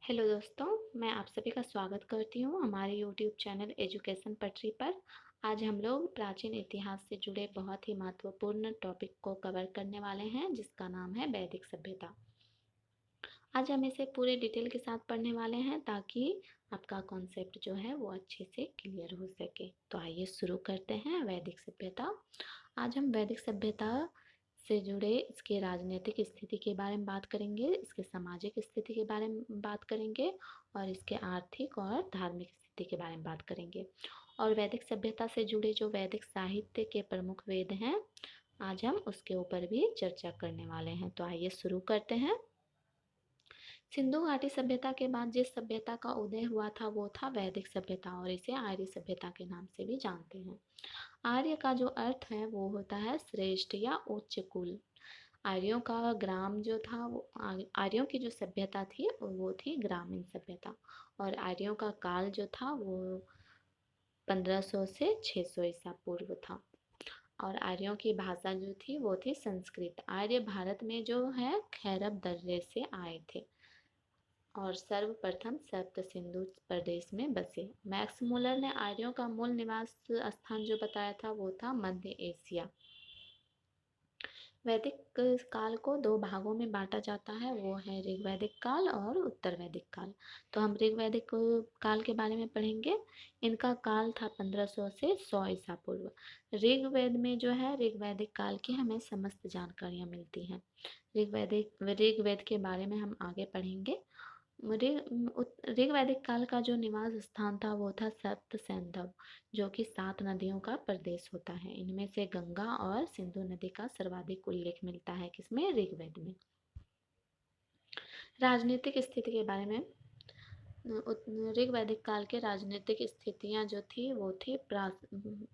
Hello दोस्तों, मैं आप सभी का स्वागत करती हूँ हमारे यूट्यूब चैनल एजुकेशन पटरी पर। आज हम लोग प्राचीन इतिहास से जुड़े बहुत ही महत्वपूर्ण टॉपिक को कवर करने वाले हैं, जिसका नाम है वैदिक सभ्यता। आज हम इसे पूरे डिटेल के साथ पढ़ने वाले हैं ताकि आपका कॉन्सेप्ट जो है वो अच्छे से क्लियर हो सके। तो आइए शुरू करते हैं वैदिक सभ्यता। आज हम वैदिक सभ्यता से जुड़े इसके राजनीतिक स्थिति के बारे में बात करेंगे, इसके सामाजिक स्थिति के बारे में बात करेंगे और इसके आर्थिक और धार्मिक स्थिति के बारे में बात करेंगे। और वैदिक सभ्यता से जुड़े जो वैदिक साहित्य के प्रमुख वेद हैं, आज हम उसके ऊपर भी चर्चा करने वाले हैं। तो आइए शुरू करते हैं। सिंधु घाटी सभ्यता के बाद जिस सभ्यता का उदय हुआ था वो था वैदिक सभ्यता, और इसे आर्य सभ्यता के नाम से भी जानते हैं। आर्य का जो अर्थ है वो होता है श्रेष्ठ या उच्च कुल। आर्यों का ग्राम जो था वो आर्यों की जो सभ्यता थी वो थी ग्रामीण सभ्यता। और आर्यों का काल जो था वो 1500 से 600 ईसा पूर्व था। और आर्यों की भाषा जो थी वो थी संस्कृत। आर्य भारत में जो है खैरब दर्रे से आए थे और सर्वप्रथम सप्त सिंधु प्रदेश में बसे। मैक्स मुलर ने आर्यों का मूल निवास स्थान जो बताया था वो था मध्य एशिया। वैदिक काल को दो भागों में बांटा जाता है, वो है ऋग्वैदिक काल और उत्तर वैदिक काल। तो हम ऋग्वैदिक काल के बारे में पढ़ेंगे। इनका काल था 1500 से 100 ईसा पूर्व। ऋग्वेद में जो है ऋग्वैदिक काल की हमें समस्त जानकारियाँ मिलती हैं। ऋग्वेद के बारे में हम आगे पढ़ेंगे। ऋग्वैदिक काल का जो निवास स्थान था वो था सप्त सैंधव, जो कि 7 नदियों का प्रदेश होता है। इनमें से गंगा और सिंधु नदी का सर्वाधिक उल्लेख मिलता है किसमें? ऋग्वेद में। राजनीतिक स्थिति के बारे में ऋग्वैदिक काल के राजनीतिक स्थितियां जो थी वो थी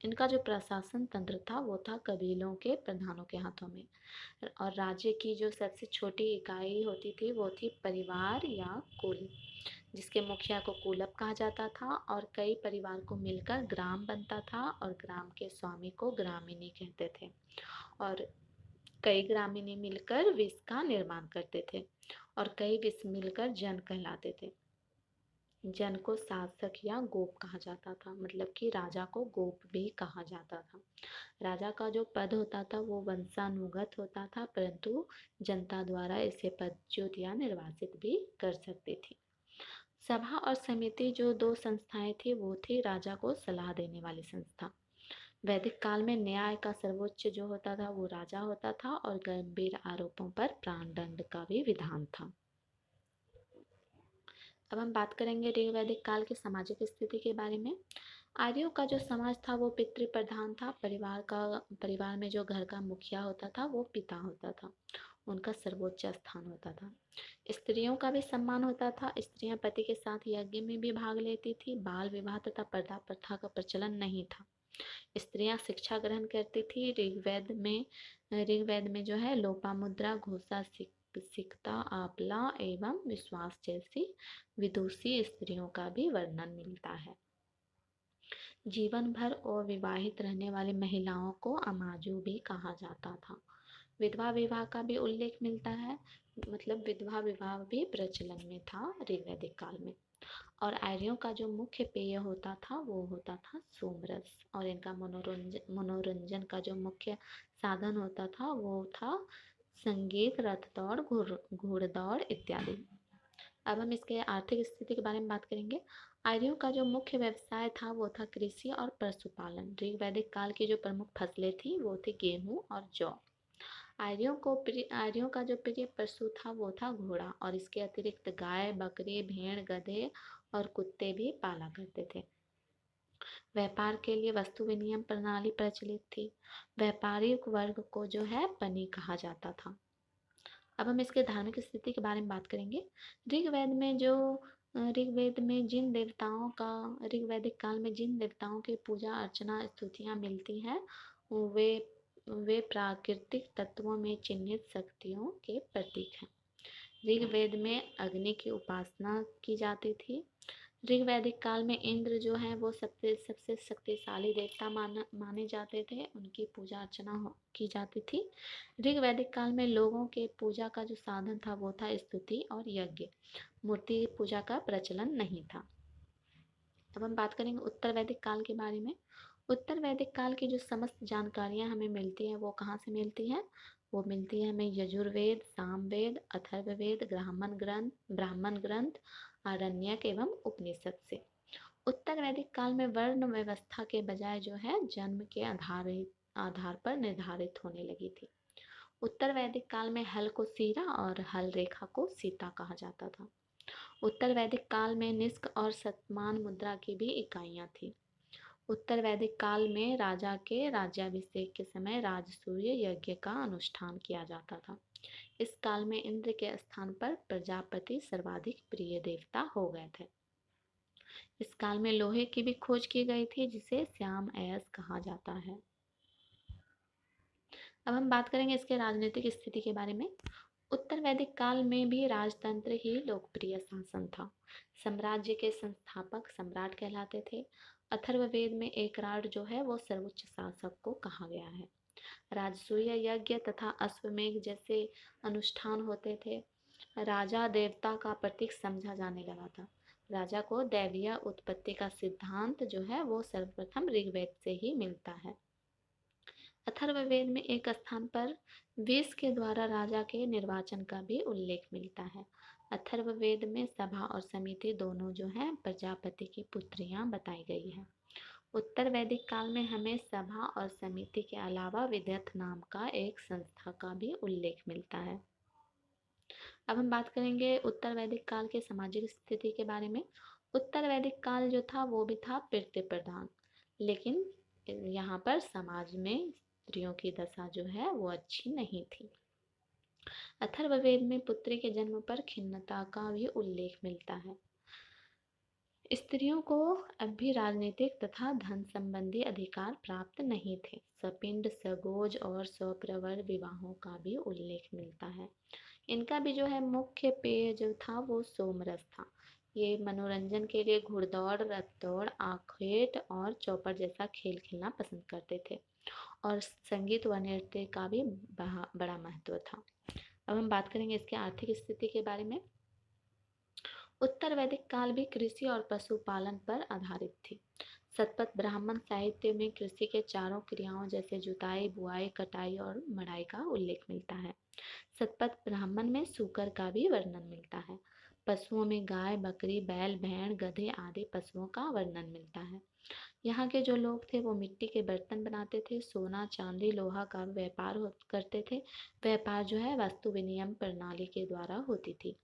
इनका जो प्रशासन तंत्र था वो था कबीलों के प्रधानों के हाथों में। और राज्य की जो सबसे छोटी इकाई होती थी वो थी परिवार या कुल, जिसके मुखिया को कुलप कहा जाता था। और कई परिवार को मिलकर ग्राम बनता था और ग्राम के स्वामी को ग्रामिनी कहते थे। और कई ग्रामिनी मिलकर विष का निर्माण करते थे और कई विष मिलकर जन कहलाते थे। जन को शासक या गोप कहा जाता था, मतलब कि राजा को गोप भी कहा जाता था। राजा का जो पद होता था वो वंशानुगत होता था, परंतु जनता द्वारा इसे पदच्युत या निर्वासित भी कर सकती थी। सभा और समिति जो दो संस्थाएं थी वो थी राजा को सलाह देने वाली संस्था। वैदिक काल में न्याय का सर्वोच्च जो होता था वो राजा होता था और गंभीर आरोपों पर प्राणदंड का भी विधान था। अब हम बात करेंगे ऋग्वैदिक काल की सामाजिक स्थिति के बारे में। आर्यों का जो समाज था वो पितृ प्रधान था। परिवार में जो घर का मुखिया होता था वो पिता होता था, उनका सर्वोच्च स्थान होता था। स्त्रियों का भी सम्मान होता था। स्त्रियां पति के साथ यज्ञ में भी भाग लेती थी। बाल विवाह तथा पर्दा प्रथा का प्रचलन नहीं था। स्त्रियां शिक्षा ग्रहण करती थी। ऋग्वेद में जो है लोपामुद्रा, घोषा, सिकता, आपला एवं विश्वास जैसी विदुषी स्त्रियों का भी वर्णन मिलता है। जीवन भर अविवाहित रहने वाली महिलाओं को अमाजु भी कहा जाता था। विधवा विवाह का भी उल्लेख मिलता है, मतलब विधवा विवाह भी प्रचलन में था ऋग्वैदिक काल में। और आर्यों का जो मुख्य पेय होता था वो होता था सोमरस। और इनका मनोरंजन का जो मुख्य साधन होता था वो था संगीत, रथ दौड़, घुड़दौड़ इत्यादि। अब हम इसके आर्थिक स्थिति के बारे में बात करेंगे। आर्यों का जो मुख्य व्यवसाय था वो था कृषि और पशुपालन। ऋग्वैदिक काल की जो प्रमुख फसलें थी वो थी गेहूं और जौ। आर्यों का जो प्रिय पशु था वो था घोड़ा, और इसके अतिरिक्त गाय, बकरी, भेड़, गधे और कुत्ते भी पाला करते थे। व्यापार के लिए वस्तु विनिमय प्रणाली प्रचलित थी। व्यापारिक वर्ग को जो है पनी कहा जाता था। अब हम इसके धार्मिक स्थिति के बारे में बात करेंगे। ऋग्वेद में जो ऋग्वेद में जिन देवताओं का ऋग्वैदिक काल में जिन देवताओं की पूजा अर्चना स्तुतियाँ मिलती हैं वे वे प्राकृतिक तत्वों में चिन्हित शक्तियों के प्रतीक हैं। ऋग्वेद में अग्नि की उपासना की जाती थी। ऋग्वैदिक काल में इंद्र जो है वो सबसे सबसे शक्तिशाली देवता माने जाते थे। उनकी पूजा अर्चना की जाती थी। ऋग्वैदिक काल में लोगों के पूजा का जो साधन था वो था स्तुति और यज्ञ। मूर्ति पूजा का प्रचलन नहीं था। अब हम बात करेंगे उत्तर वैदिक काल के बारे में। उत्तर वैदिक काल की जो समस्त जानकारियाँ हमें मिलती हैं वो कहाँ से मिलती हैं? वो मिलती है हमें यजुर्वेद, सामवेद, अथर्ववेद, ब्राह्मण ग्रंथ, आरण्यक एवं उपनिषद से। उत्तर वैदिक काल में वर्ण व्यवस्था के बजाय जो है जन्म के आधार पर निर्धारित होने लगी थी। उत्तर वैदिक काल में हल को सीरा और हल रेखा को सीता कहा जाता था। उत्तर वैदिक काल में निष्क और शतमान मुद्रा की भी इकाइयाँ थी। उत्तर वैदिक काल में राजा के राज्याभिषेक के समय राजसूय यज्ञ का अनुष्ठान किया जाता था। इस काल में इंद्र के स्थान पर प्रजापति सर्वाधिक प्रिय देवता हो गए थे। इस काल में लोहे की भी खोज की गई थी जिसे श्याम अयस्क कहा जाता है। अब हम बात करेंगे इसके राजनीतिक स्थिति के बारे में। उत्तर वैदिक काल में भी राजतंत्र ही लोकप्रिय शासन था। साम्राज्य के संस्थापक सम्राट कहलाते थे। अथर्ववेद में एकराट जो है वो सर्वोच्च शासक को कहा गया है। राजसूय यज्ञ तथा अश्वमेध जैसे अनुष्ठान होते थे। राजा देवता का प्रतीक समझा जाने लगा था। राजा को दैवीय उत्पत्ति का सिद्धांत जो है वो सर्वप्रथम ऋग्वेद से ही मिलता है। अथर्ववेद में एक स्थान पर विष के द्वारा राजा के निर्वाचन का भी उल्लेख मिलता है। अथर्ववेद में सभा और समिति दोनों जो है प्रजापति की पुत्रियां बताई गई है। उत्तर वैदिक काल में हमें सभा और समिति के अलावा विदथ नाम का एक संस्था का भी उल्लेख मिलता है। अब हम बात करेंगे उत्तर वैदिक काल के सामाजिक स्थिति के बारे में। उत्तर वैदिक काल जो था वो भी था पितृ प्रधान, लेकिन यहाँ पर समाज में स्त्रियों की दशा जो है वो अच्छी नहीं थी। अथर्ववेद में पुत्री के जन्म पर खिन्नता का भी उल्लेख मिलता है। स्त्रियों को अब भी राजनीतिक तथा धन संबंधी अधिकार प्राप्त नहीं थे। सपिंड, सगोज और स्वप्रवर विवाहों का भी उल्लेख मिलता है। इनका भी जो है मुख्य पेय जो था वो सोमरस था। ये मनोरंजन के लिए घुड़दौड़, रथदौड़, आखेट और चौपड़ जैसा खेल खेलना पसंद करते थे और संगीत व नृत्य का भी बड़ा महत्व था। अब हम बात करेंगे इसके आर्थिक स्थिति के बारे में। उत्तर वैदिक काल भी कृषि और पशुपालन पर आधारित थी। शतपथ ब्राह्मण साहित्य में कृषि के चारों क्रियाओं जैसे जुताई, बुआई, कटाई और मड़ाई का उल्लेख मिलता है। शतपथ ब्राह्मण में सूकर का भी वर्णन मिलता है। पशुओं में गाय, बकरी, बैल, भेड़, गधे आदि पशुओं का वर्णन मिलता है। यहाँ के जो लोग थे वो मिट्टी के बर्तन बनाते थे, सोना, चांदी, लोहा का व्यापार करते थे। व्यापार जो है वस्तु विनिमय प्रणाली के द्वारा होती थी।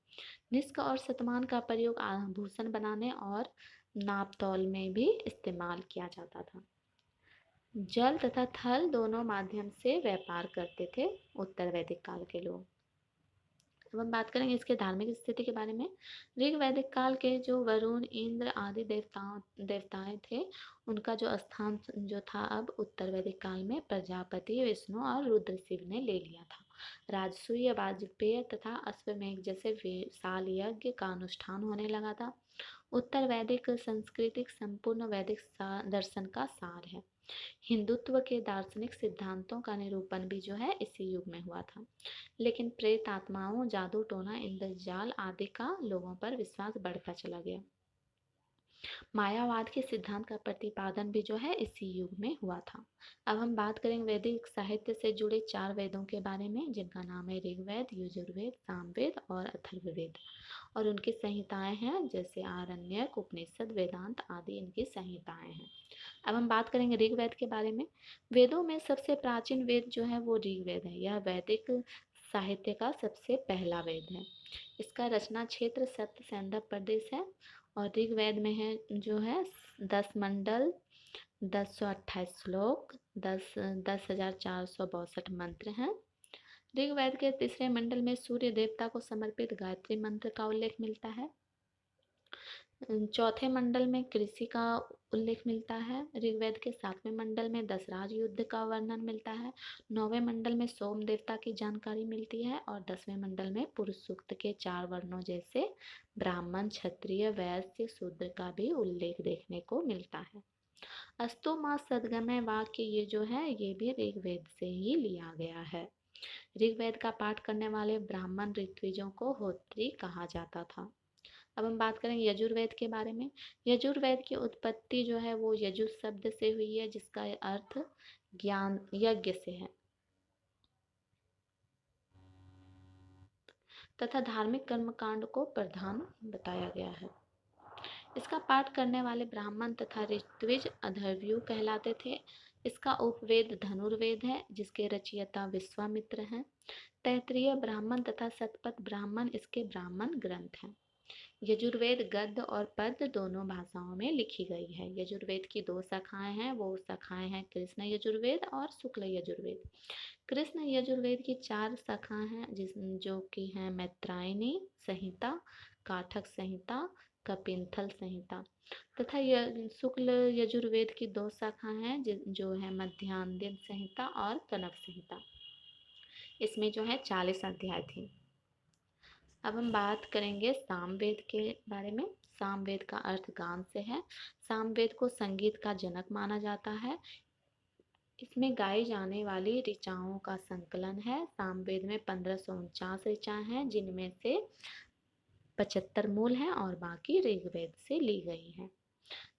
निष्क और शतमान का प्रयोग आभूषण बनाने और नाप तौल में भी इस्तेमाल किया जाता था। जल तथा थल दोनों माध्यम से व्यापार करते थे उत्तर वैदिक काल के लोग। अब हम बात करेंगे इसके धार्मिक स्थिति के बारे में। ऋग वैदिक काल के जो वरुण, इंद्र आदि देवताएं थे, उनका जो स्थान जो था अब उत्तर वैदिक काल में प्रजापति, विष्णु और रुद्र शिव ने ले लिया था। राजसूय, वाजपेय तथा अश्वमेध जैसे विशाल यज्ञ का अनुष्ठान होने लगा था। उत्तर वैदिक संस्कृति संपूर्ण वैदिक दर्शन का सार है। हिंदुत्व के दार्शनिक सिद्धांतों का निरूपण भी जो है इसी युग में हुआ था। लेकिन प्रेत आत्माओं, जादू टोना, इंद्रजाल आदि का लोगों पर विश्वास बढ़ता चला गया। मायावाद के सिद्धांत का प्रतिपादन भी जो है इसी युग में हुआ था। अब हम बात करेंगे वैदिक साहित्य से जुड़े 4 वेदों के बारे में, जिनका नाम है ऋग्वेद, यजुर्वेद, सामवेद और अथर्ववेद। और उनकी संहिताएं हैं जैसे आरण्यक, उपनिषद, वेदांत आदि इनकी संहिताएं हैं। अब हम बात करेंगे ऋग्वेद के बारे में। वेदों में सबसे प्राचीन वेद जो है वो ऋग्वेद है। यह वैदिक साहित्य का सबसे पहला वेद है। इसका रचना क्षेत्र सप्त सैंधव प्रदेश है और ऋग्वेद में है जो है 10 मंडल, 1028 श्लोक, 10,462 मंत्र हैं। ऋग्वेद के तीसरे मंडल में सूर्य देवता को समर्पित गायत्री मंत्र का उल्लेख मिलता है। चौथे मंडल में कृषि का उल्लेख मिलता है। ऋग्वेद के 7वें मंडल में दशराज युद्ध का वर्णन मिलता है। 9वें मंडल में सोम देवता की जानकारी मिलती है और 10वें मंडल में पुरुष सूक्त के 4 वर्णों जैसे ब्राह्मण, क्षत्रिय, वैश्य, शूद्र का भी उल्लेख देखने को मिलता है। अस्तु मा सद्गमय वाक्य ये जो है ये भी ऋग्वेद से ही लिया गया है। ऋग्वेद का पाठ करने वाले ब्राह्मण ऋत्विजों को होत्री कहा जाता था। अब हम बात करेंगे यजुर्वेद के बारे में। यजुर्वेद की उत्पत्ति जो है वो यजुर शब्द से हुई है, जिसका अर्थ ज्ञान यज्ञ से है तथा धार्मिक कर्मकांड को प्रधान बताया गया है। इसका पाठ करने वाले ब्राह्मण तथा ऋत्विज अधर्व्यू कहलाते थे। इसका उपवेद धनुर्वेद है, जिसके रचयिता विश्वामित्र हैं। तैत्तिरीय ब्राह्मण तथा शतपथ ब्राह्मण इसके ब्राह्मण ग्रंथ हैं। यजुर्वेद गद्य और पद्य दोनों भाषाओं में लिखी गई है। यजुर्वेद की 2 शाखाएं हैं, वो शाखाएं हैं कृष्ण यजुर्वेद और शुक्ल यजुर्वेद। कृष्ण यजुर्वेद की 4 शाखाएं हैं जो कि हैं मैत्रायणी संहिता, काठक संहिता, कपिंथल संहिता तथा शुक्ल यजुर्वेद की 2 शाखाएं हैं जो है मध्यान्ह संहिता और कनक संहिता। इसमें जो है 40 अध्याय थे। अब हम बात करेंगे सामवेद के बारे में। सामवेद का अर्थ गान से है। सामवेद को संगीत का जनक माना जाता है। इसमें गाई जाने वाली ऋचाओं का संकलन है। सामवेद में 1549 ऋचाएं हैं, जिनमें से 75 मूल हैं और बाकी ऋग्वेद से ली गई हैं।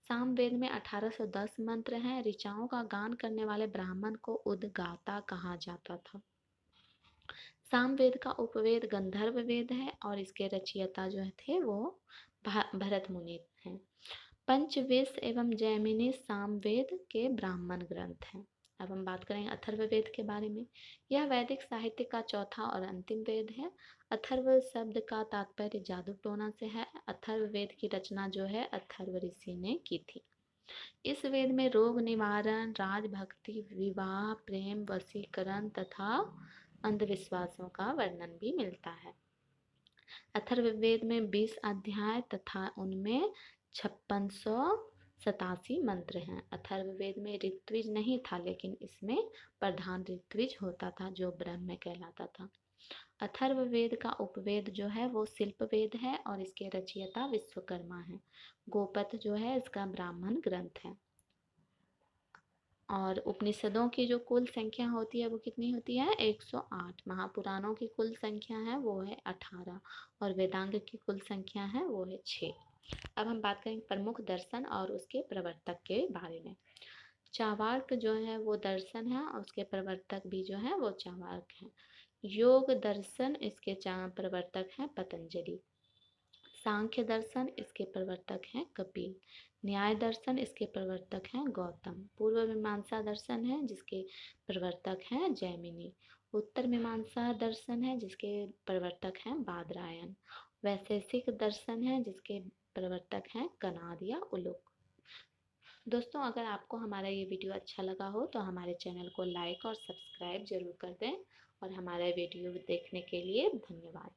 सामवेद में 1810 मंत्र हैं। ऋचाओं का गान करने वाले ब्राह्मण को उद्गाता कहा जाता था। सामवेद का उपवेद गंधर्व वेद है और इसके रचयिता जो थे वो भरत मुनि हैं। पंचवेश एवं जैमिनी सामवेद के ब्राह्मण ग्रंथ हैं। अब हम बात करेंगे अथर्ववेद के बारे में। यह वैदिक साहित्य का चौथा और अंतिम वेद है। अथर्व शब्द का तात्पर्य जादू टोना से है। अथर्ववेद की रचना जो है अथर्व ऋषि ने की थी। इस वेद में रोग निवारण, राजभक्ति, विवाह, प्रेम, वशीकरण तथा अंधविश्वासों का वर्णन भी मिलता है। अथर्ववेद में 20 अध्याय तथा उनमें 5687 मंत्र हैं। अथर्ववेद में ऋत्विज नहीं था, लेकिन इसमें प्रधान ऋत्विज होता था जो ब्रह्म कहलाता था। अथर्ववेद का उपवेद जो है वो शिल्पवेद है और इसके रचयिता विश्वकर्मा है। गोपथ जो है इसका ब्राह्मण ग्रंथ है। और उपनिषदों की जो कुल संख्या होती है वो कितनी होती है? 108। महापुराणों की कुल संख्या है वो है 18 और वेदांग की कुल संख्या है वो है 6। अब हम बात करेंगे प्रमुख दर्शन और उसके प्रवर्तक के बारे में। चार्वाक जो है वो दर्शन है और उसके प्रवर्तक भी जो है वो चार्वाक हैं। योग दर्शन इसके प्रवर्तक हैं पतंजलि। सांख्य दर्शन इसके प्रवर्तक हैं कपिल। न्याय दर्शन इसके प्रवर्तक हैं गौतम। पूर्व मीमांसा दर्शन है जिसके प्रवर्तक हैं जैमिनी। उत्तर मीमांसा दर्शन है जिसके प्रवर्तक हैं बादरायण। वैशेषिक दर्शन है जिसके प्रवर्तक हैं कनाद या उलुक। दोस्तों, अगर आपको हमारा ये वीडियो अच्छा लगा हो तो हमारे चैनल को लाइक और सब्सक्राइब जरूर कर दें और हमारा वीडियो देखने के लिए धन्यवाद।